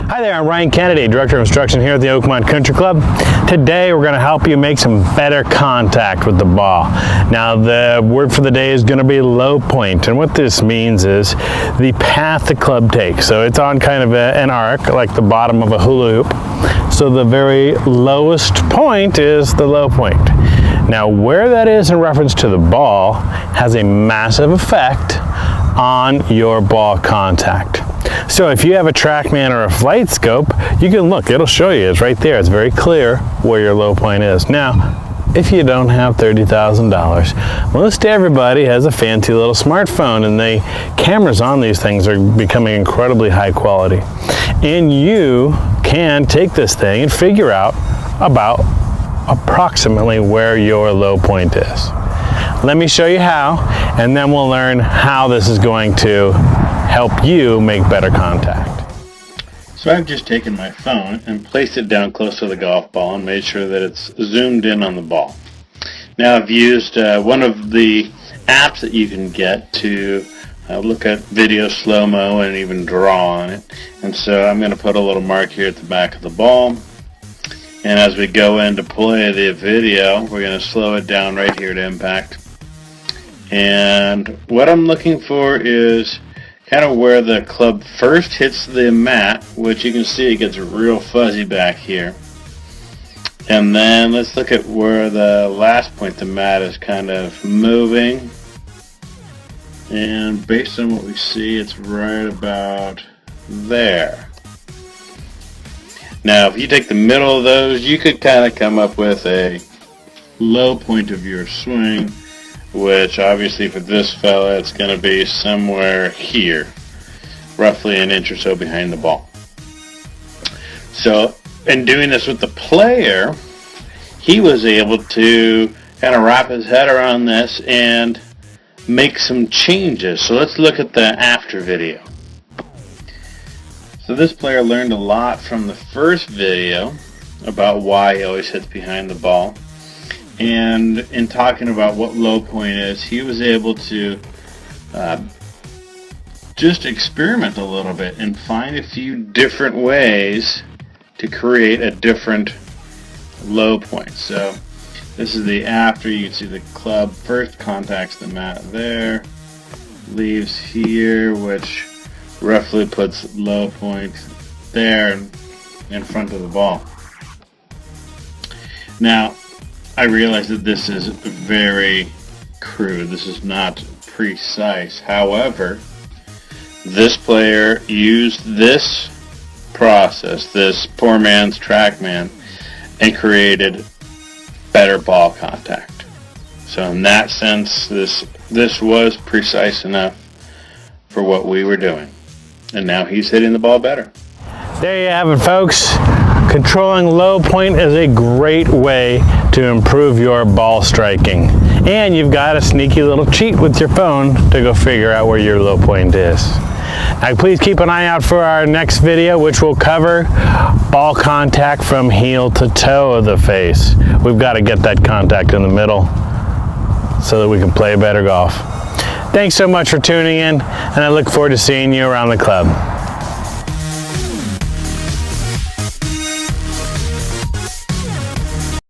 Hi there, I'm Ryan Kennedy, Director of Instruction here at the Oakmont Country Club. Today we're going to help you make some better contact with the ball. Now the word for the day is going to be low point, and what this means is the path the club takes. So it's on kind of an arc like the bottom of a hula hoop. So the very lowest point is the low point. Now where that is in reference to the ball has a massive effect on your ball contact. So if you have a Trackman or a flight scope, you can look, it'll show you, it's right there. It's very clear where your low point is. Now, if you don't have $30,000, most everybody has a fancy little smartphone, and the cameras on these things are becoming incredibly high quality. And you can take this thing and figure out about approximately where your low point is. Let me show you how, and then we'll learn how this is going to help you make better contact. So I've just taken my phone and placed it down close to the golf ball and made sure that it's zoomed in on the ball. Now I've used one of the apps that you can get to look at video slow-mo and even draw on it. And so I'm going to put a little mark here at the back of the ball. And as we go in to play the video, we're going to slow it down right here to impact. And what I'm looking for is kind of where the club first hits the mat, which you can see it gets real fuzzy back here. And then let's look at where the last point the mat is kind of moving. And based on what we see, it's right about there. Now if you take the middle of those, you could kind of come up with a low point of your swing, which obviously for this fella it's going to be somewhere here, roughly an inch or so behind the ball. So in doing this with the player, he was able to kind of wrap his head around this and make some changes. So let's look at the after video. So this player learned a lot from the first video about why he always hits behind the ball. And in talking about what low point is, he was able to just experiment a little bit and find a few different ways to create a different low point. So this is the after. You can see the club first contacts the mat there, leaves here, which roughly puts low point there in front of the ball. Now I realize that this is very crude. This is not precise. However, this player used this process, this poor man's Trackman, and created better ball contact. So in that sense, this was precise enough for what we were doing. And now he's hitting the ball better. There you have it, folks. Controlling low point is a great way to improve your ball striking. And you've got a sneaky little cheat with your phone to go figure out where your low point is. Now please keep an eye out for our next video, which will cover ball contact from heel to toe of the face. We've got to get that contact in the middle so that we can play better golf. Thanks so much for tuning in, and I look forward to seeing you around the club.